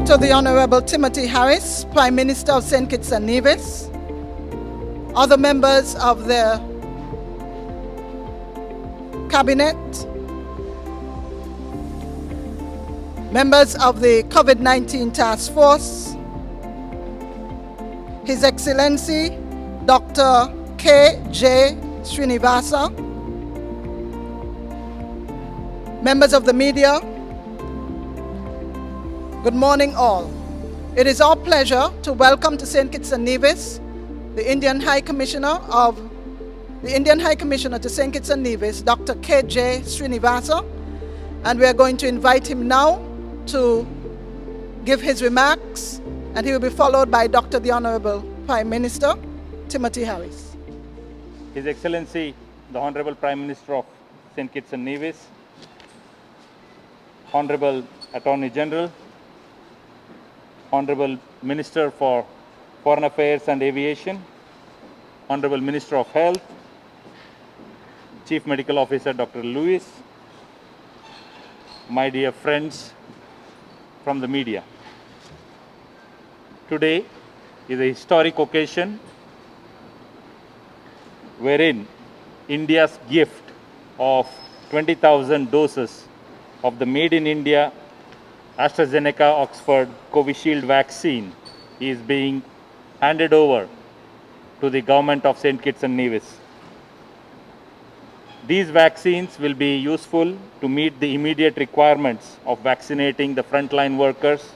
to the Honorable Timothy Harris, Prime Minister of St. Kitts and Nevis, other members of the Cabinet, members of the COVID-19 Task Force, His Excellency Dr. K.J. Srinivasa, members of the media, good morning all. It is our pleasure to welcome to St. Kitts and Nevis the Indian High Commissioner to St. Kitts and Nevis, Dr. K.J. Srinivasa, and we are going to invite him now to give his remarks, and he will be followed by the Honorable Prime Minister Timothy Harris. His Excellency, the Honorable Prime Minister of St. Kitts and Nevis, Honorable Attorney General, Honorable Minister for Foreign Affairs and Aviation, Honorable Minister of Health, Chief Medical Officer Dr. Lewis, my dear friends from the media. Today is a historic occasion wherein India's gift of 20,000 doses of the Made in India AstraZeneca Oxford Covishield vaccine is being handed over to the government of St. Kitts and Nevis. These vaccines will be useful to meet the immediate requirements of vaccinating the frontline workers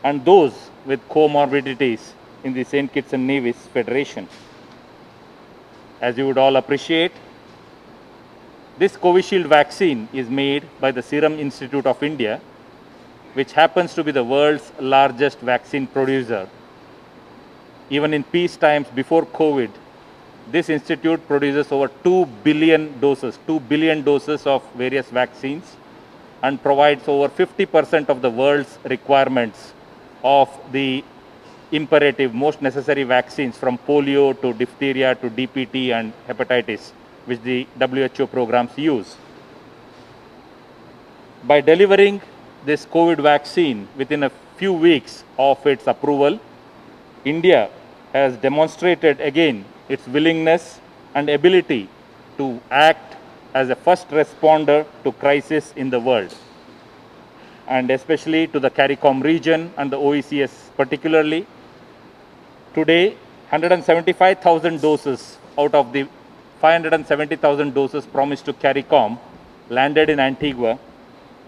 and those with comorbidities in the St. Kitts and Nevis Federation. As you would all appreciate, this Covishield vaccine is made by the Serum Institute of India, which happens to be the world's largest vaccine producer. Even in peace times before COVID, this institute produces over 2 billion doses of various vaccines and provides over 50% of the world's requirements of the imperative, most necessary vaccines from polio to diphtheria to DPT and hepatitis, which the WHO programs use. By delivering this COVID vaccine within a few weeks of its approval, India has demonstrated again its willingness and ability to act as a first responder to crisis in the world, and especially to the CARICOM region and the OECS particularly. Today, 175,000 doses out of the 570,000 doses promised to CARICOM landed in Antigua,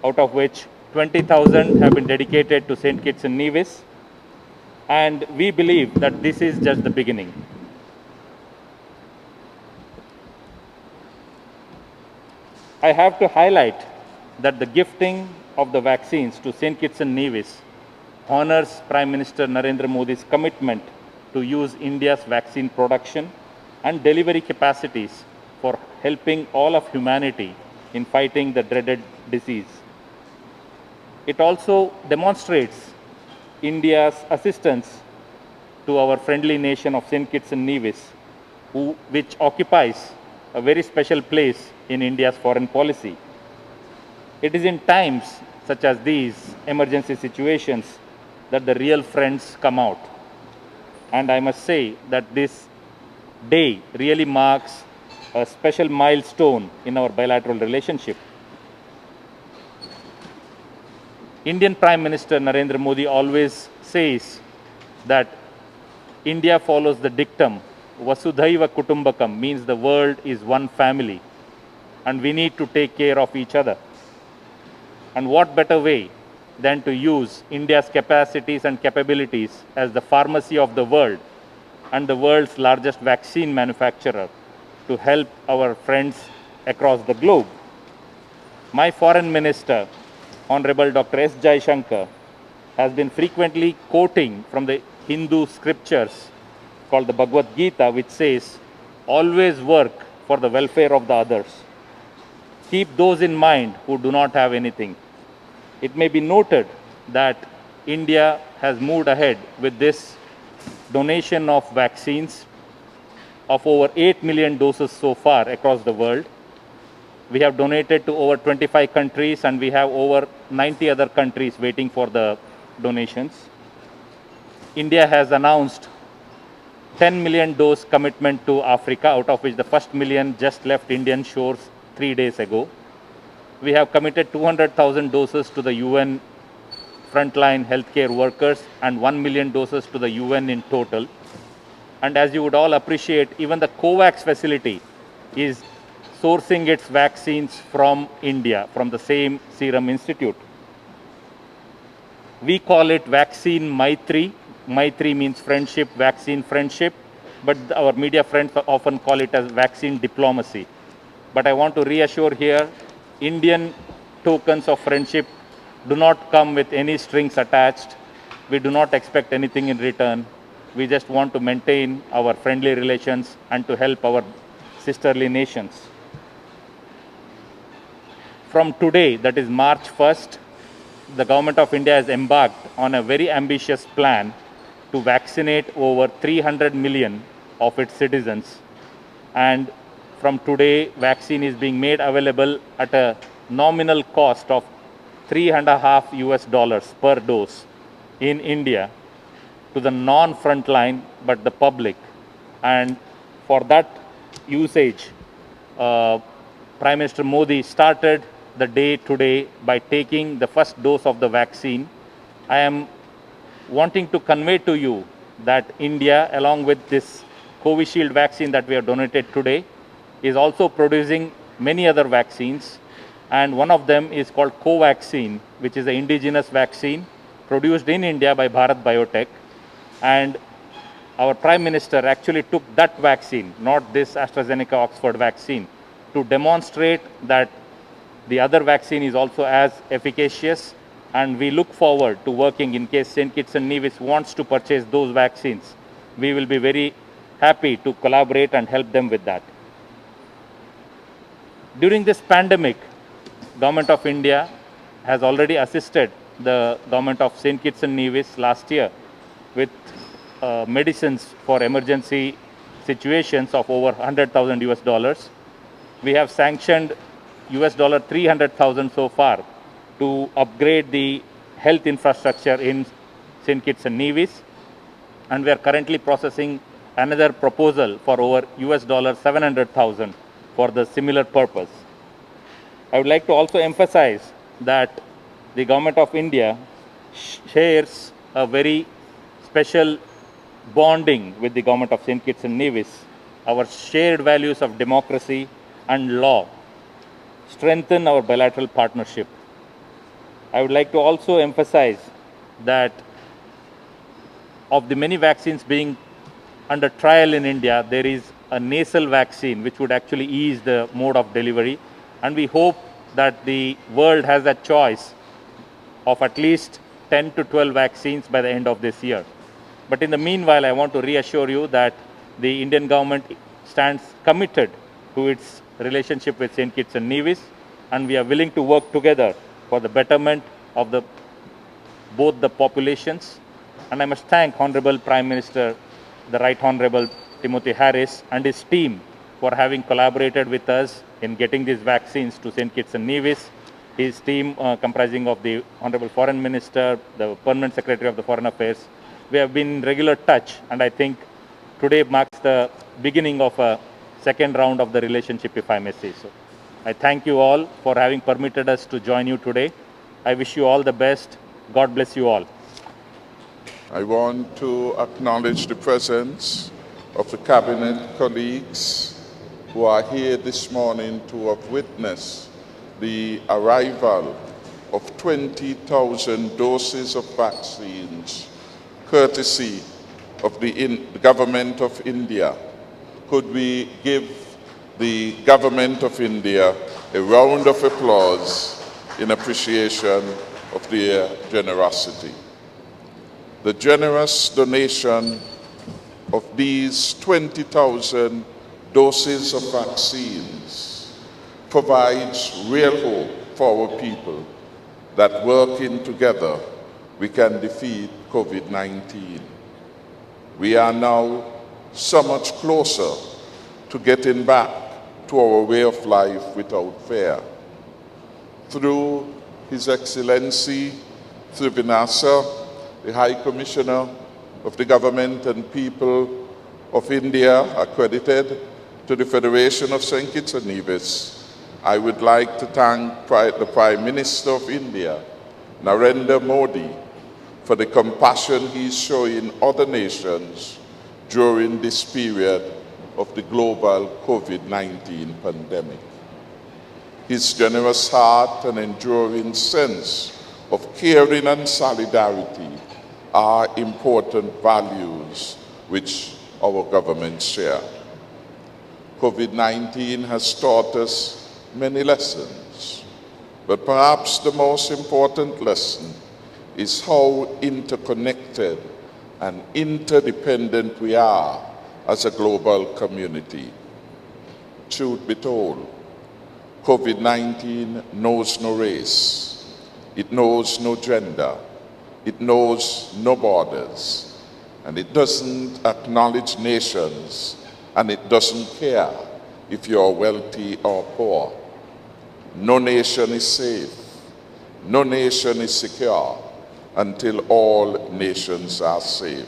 out of which 20,000 have been dedicated to St. Kitts and Nevis, and we believe that this is just the beginning. I have to highlight that the gifting of the vaccines to St. Kitts and Nevis honors Prime Minister Narendra Modi's commitment to use India's vaccine production and delivery capacities for helping all of humanity in fighting the dreaded disease. It also demonstrates India's assistance to our friendly nation of St. Kitts and Nevis, which occupies a very special place in India's foreign policy. It is in times such as these emergency situations that the real friends come out. And I must say that this day really marks a special milestone in our bilateral relationship. Indian Prime Minister Narendra Modi always says that India follows the dictum Vasudhaiva Kutumbakam, means the world is one family and we need to take care of each other. And what better way than to use India's capacities and capabilities as the pharmacy of the world and the world's largest vaccine manufacturer to help our friends across the globe. My Foreign Minister, Honorable Dr. S. Jaishankar, has been frequently quoting from the Hindu scriptures called the Bhagavad Gita, which says, always work for the welfare of the others. Keep those in mind who do not have anything. It may be noted that India has moved ahead with this donation of vaccines of over 8 million doses so far across the world. We have donated to over 25 countries and we have over 90 other countries waiting for the donations. India has announced 10 million dose commitment to Africa, out of which the first million just left Indian shores 3 days ago. We have committed 200,000 doses to the UN frontline healthcare workers and 1 million doses to the UN in total. And as you would all appreciate, even the COVAX facility is sourcing its vaccines from India, from the same Serum Institute. We call it Vaccine Maitri. Maitri means friendship, vaccine friendship, but our media friends often call it as vaccine diplomacy. But I want to reassure here, Indian tokens of friendship do not come with any strings attached. We do not expect anything in return. We just want to maintain our friendly relations and to help our sisterly nations. From today, that is March 1st, the Government of India has embarked on a very ambitious plan to vaccinate over 300 million of its citizens. And from today, vaccine is being made available at a nominal cost of $3.50 per dose in India to the non-frontline but the public. And for that usage, Prime Minister Modi started the day today by taking the first dose of the vaccine. I am wanting to convey to you that India, along with this Covishield vaccine that we have donated today, is also producing many other vaccines. And one of them is called Covaxin, which is an indigenous vaccine produced in India by Bharat Biotech. And our Prime Minister actually took that vaccine, not this AstraZeneca Oxford vaccine, to demonstrate that the other vaccine is also as efficacious. And we look forward to working in case St. Kitts and Nevis wants to purchase those vaccines. We will be very happy to collaborate and help them with that. During this pandemic, Government of India has already assisted the Government of St. Kitts and Nevis last year with medicines for emergency situations of over $100,000. We have sanctioned $300,000 so far to upgrade the health infrastructure in St. Kitts and Nevis. And we are currently processing another proposal for over $700,000 for the similar purpose. I would like to also emphasize that the Government of India shares a very special bonding with the Government of St. Kitts and Nevis. Our shared values of democracy and law strengthen our bilateral partnership. I would like to also emphasize that of the many vaccines being under trial in India, there is a nasal vaccine which would actually ease the mode of delivery. And we hope that the world has a choice of at least 10 to 12 vaccines by the end of this year. But in the meanwhile, I want to reassure you that the Indian government stands committed to its relationship with St. Kitts and Nevis, and we are willing to work together for the betterment of both the populations. And I must thank Honorable Prime Minister, the Right Honorable Timothy Harris and his team for having collaborated with us in getting these vaccines to St. Kitts and Nevis. His team comprising of the Honorable Foreign Minister, the Permanent Secretary of the Foreign Affairs. We have been in regular touch, and I think today marks the beginning of a second round of the relationship, if I may say so. I thank you all for having permitted us to join you today. I wish you all the best. God bless you all. I want to acknowledge the presence of the Cabinet colleagues who are here this morning to have witnessed the arrival of 20,000 doses of vaccines, courtesy of the Government of India. Could we give the Government of India a round of applause in appreciation of their generosity? The generous donation of these 20,000 doses of vaccines provides real hope for our people that working together we can defeat COVID-19. We are now so much closer to getting back to our way of life without fear. Through His Excellency Sri Vinasa the High Commissioner of the Government and People of India accredited to the Federation of St. Kitts and Nevis, I would like to thank the Prime Minister of India, Narendra Modi, for the compassion he's showing other nations during this period of the global COVID-19 pandemic. His generous heart and enduring sense of caring and solidarity are important values which our governments share. COVID-19 has taught us many lessons, but perhaps the most important lesson is how interconnected and interdependent we are as a global community. Truth be told, COVID-19 knows no race, it knows no gender, it knows no borders, and it doesn't acknowledge nations, and it doesn't care if you're wealthy or poor. No nation is safe, no nation is secure until all nations are safe.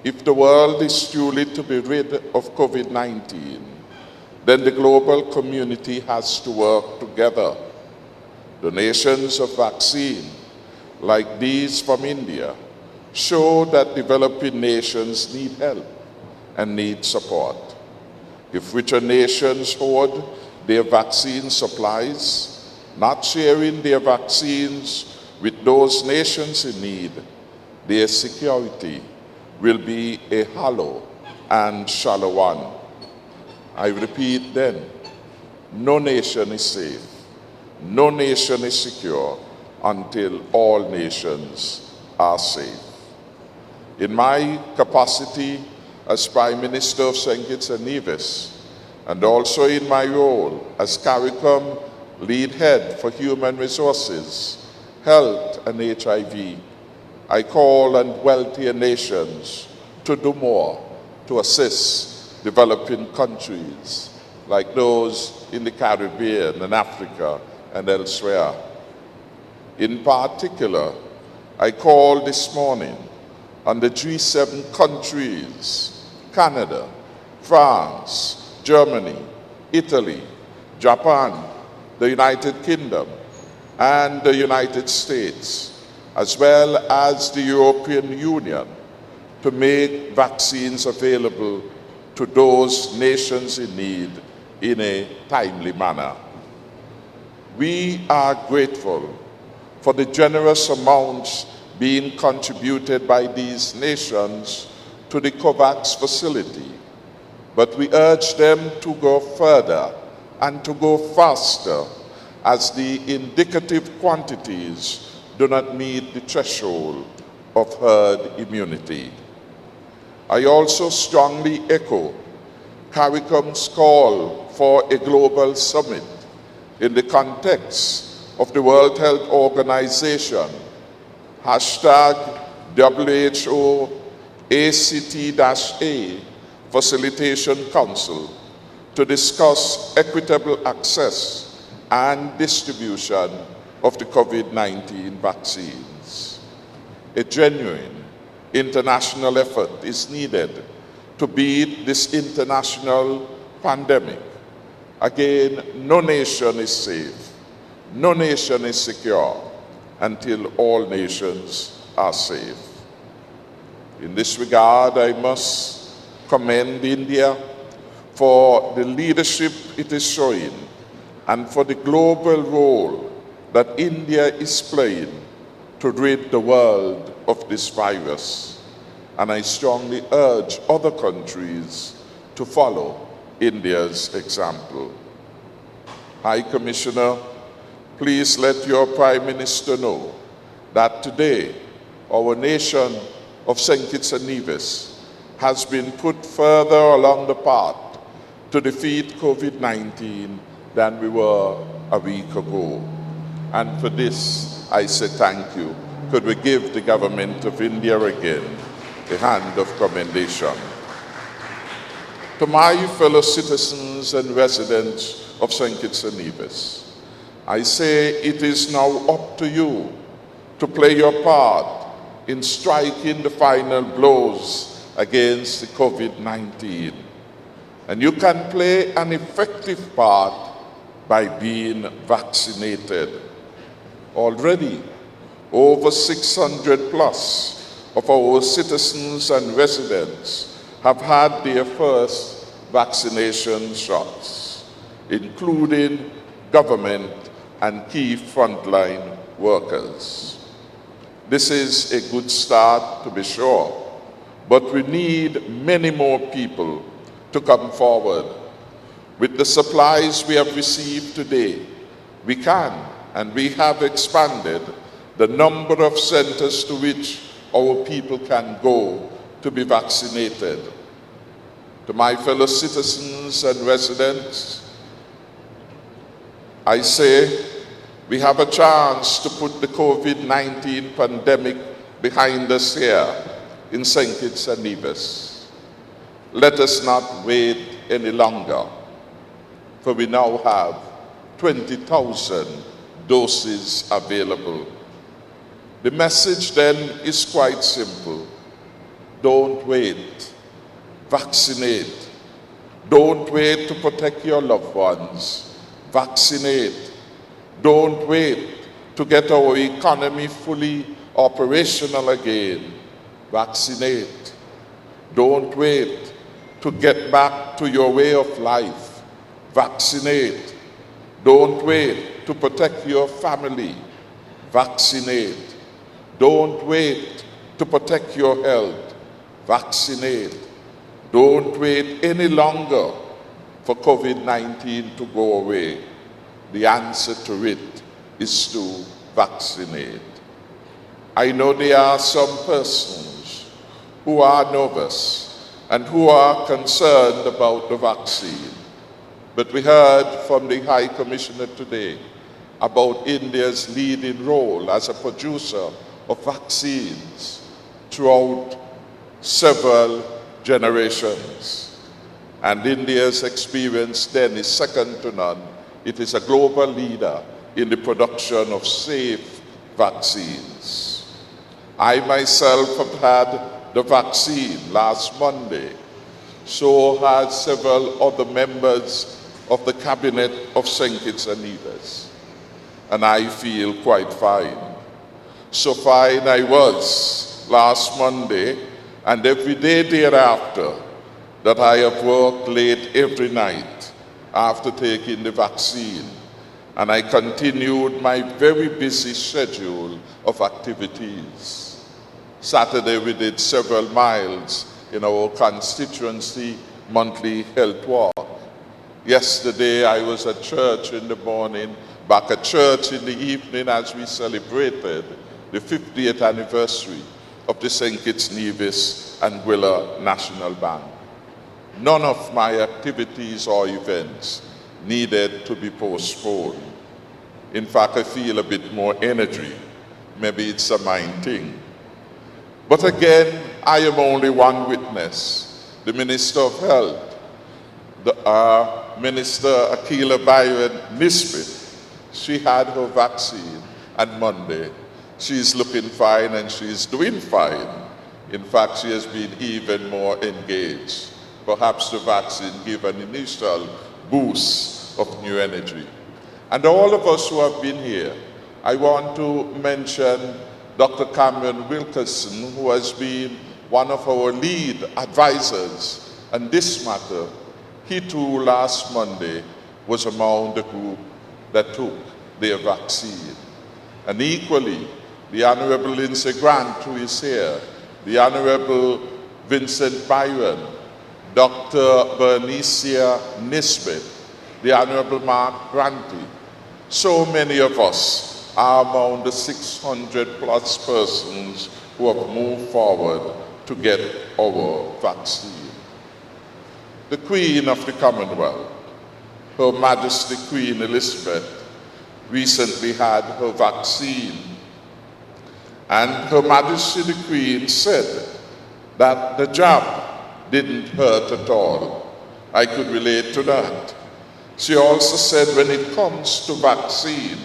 If the world is truly to be rid of COVID-19, then the global community has to work together. Donations of vaccine, like these from India, show that developing nations need help and need support. If richer nations hoard their vaccine supplies, not sharing their vaccines with those nations in need, their security will be a hollow and shallow one. I repeat then, no nation is safe, no nation is secure until all nations are safe. In my capacity as Prime Minister of St. Kitts and Nevis, and also in my role as CARICOM Lead Head for Human Resources, Health and HIV, I call on wealthier nations to do more to assist developing countries like those in the Caribbean and Africa and elsewhere. In particular, I call this morning on the G7 countries, Canada, France, Germany, Italy, Japan, the United Kingdom, and the United States, as well as the European Union, to make vaccines available to those nations in need in a timely manner. We are grateful for the generous amounts being contributed by these nations to the COVAX facility, but we urge them to go further and to go faster, as the indicative quantities do not meet the threshold of herd immunity. I also strongly echo CARICOM's call for a global summit in the context of the World Health Organization, #WHO ACT-A Facilitation Council, to discuss equitable access and distribution of the COVID-19 vaccines. A genuine international effort is needed to beat this international pandemic. Again, no nation is safe, no nation is secure until all nations are safe. In this regard, I must commend India for the leadership it is showing and for the global role that India is playing to rid the world of this virus. And I strongly urge other countries to follow India's example. High Commissioner, please let your Prime Minister know that today our nation of St. Kitts and Nevis has been put further along the path to defeat COVID-19 than we were a week ago. And for this, I say thank you. Could we give the government of India again a hand of commendation? To my fellow citizens and residents of St. Kitts and Nevis, I say it is now up to you to play your part in striking the final blows against the COVID-19. And you can play an effective part by being vaccinated. Already, over 600 plus of our citizens and residents have had their first vaccination shots, including government and key frontline workers. This is a good start, to be sure, but we need many more people to come forward. With the supplies we have received today, we can and we have expanded the number of centers to which our people can go to be vaccinated. To my fellow citizens and residents, I say we have a chance to put the COVID-19 pandemic behind us here in St. Kitts and Nevis. Let us not wait any longer, for we now have 20,000 doses available. The message then is quite simple. Don't wait. Vaccinate. Don't wait to protect your loved ones. Vaccinate. Don't wait to get our economy fully operational again. Vaccinate. Don't wait to get back to your way of life. Vaccinate. Don't wait to protect your family. Vaccinate. Don't wait to protect your health. Vaccinate. Don't wait any longer for COVID-19 to go away. The answer to it is to vaccinate. I know there are some persons who are nervous and who are concerned about the vaccine. But we heard from the High Commissioner today about India's leading role as a producer of vaccines throughout several generations. And India's experience then is second to none. It is a global leader in the production of safe vaccines. I myself have had the vaccine last Monday. So has several other members of the cabinet of St. Kitts and Nevis. And I feel quite fine. So fine I was last Monday, and every day thereafter that I have worked late every night after taking the vaccine. And I continued my very busy schedule of activities. Saturday we did several miles in our constituency monthly health walk. Yesterday I was at church in the morning, back at church in the evening as we celebrated the 50th anniversary of the St. Kitts Nevis and Anguilla National Bank. None of my activities or events needed to be postponed. In fact, I feel a bit more energy. Maybe it's a mind thing. But again, I am only one witness. The Minister of Health, Minister Akila Byron Nisbet, she had her vaccine on Monday. She's looking fine and she's doing fine. In fact, she has been even more engaged. Perhaps the vaccine gave an initial boost of new energy. And all of us who have been here, I want to mention Dr. Cameron Wilkerson, who has been one of our lead advisors on this matter. He too, last Monday, was among the group that took their vaccine. And equally, the Honorable Lindsey Grant, who is here, the Honorable Vincent Byron, Dr. Bernicia Nisbet, the Honorable Mark Granty. So many of us are among the 600 plus persons who have moved forward to get our vaccine. The Queen of the Commonwealth, Her Majesty Queen Elizabeth, recently had her vaccine. And Her Majesty the Queen said that the jab didn't hurt at all. I could relate to that. She also said when it comes to vaccine,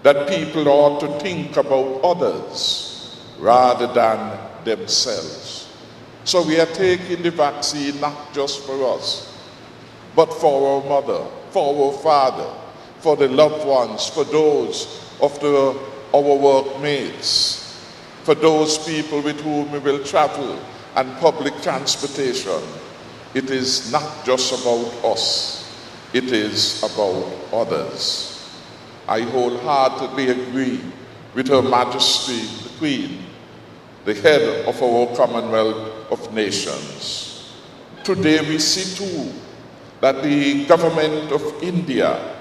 that people ought to think about others. rather than themselves. So we are taking the vaccine not just for us, but for our mother, for our father, for the loved ones, for those of our workmates, for those people with whom we will travel and public transportation. It is not just about us, it is about others. I wholeheartedly agree with Her Majesty the Queen, the head of our Commonwealth of Nations. Today we see too that the government of India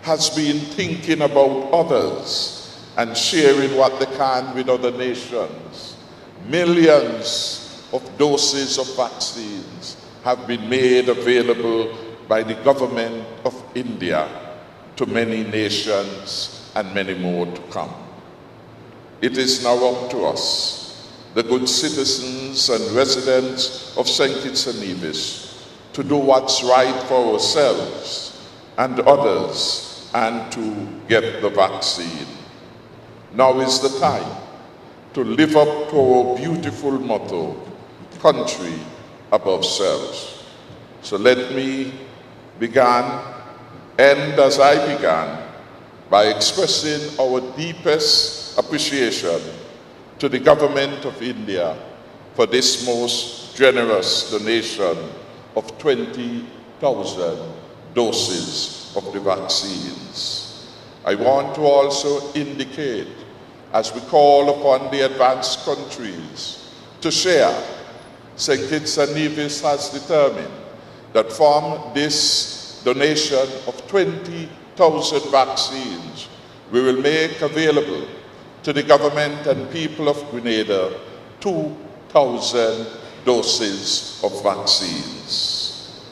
has been thinking about others and sharing what they can with other nations. Millions of doses of vaccines have been made available by the government of India to many nations and many more to come. It is now up to us, the good citizens and residents of St. Kitts and Nevis, to do what's right for ourselves and others and to get the vaccine. Now is the time to live up to our beautiful motto, country above selves. So let me end as I began, by expressing our deepest appreciation to the government of India for this most generous donation of 20,000 doses of the vaccines. I want to also indicate, as we call upon the advanced countries to share, St. Kitts and Nevis has determined that from this donation of 20,000 vaccines, we will make available to the government and people of Grenada 2,000 doses of vaccines.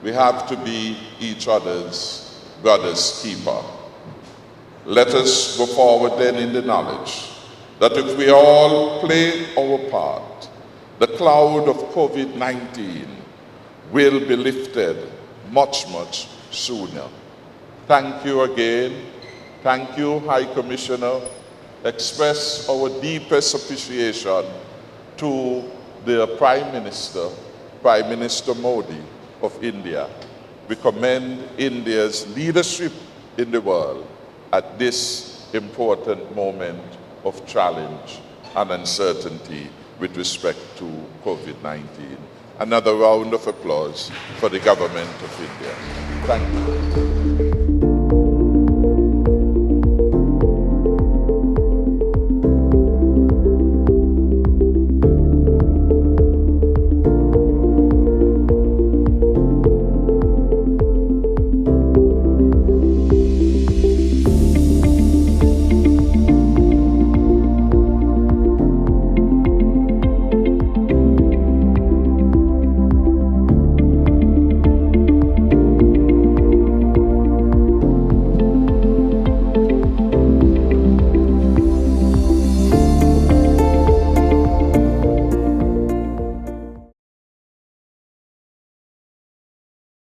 We have to be each other's brother's keeper. Let us go forward then in the knowledge that if we all play our part, the cloud of COVID-19 will be lifted much, much sooner. Thank you again. Thank you, High Commissioner. Express our deepest appreciation to the Prime Minister Modi of India. We commend India's leadership in the world at this important moment of challenge and uncertainty with respect to COVID-19. Another round of applause for the government of India. Thank you.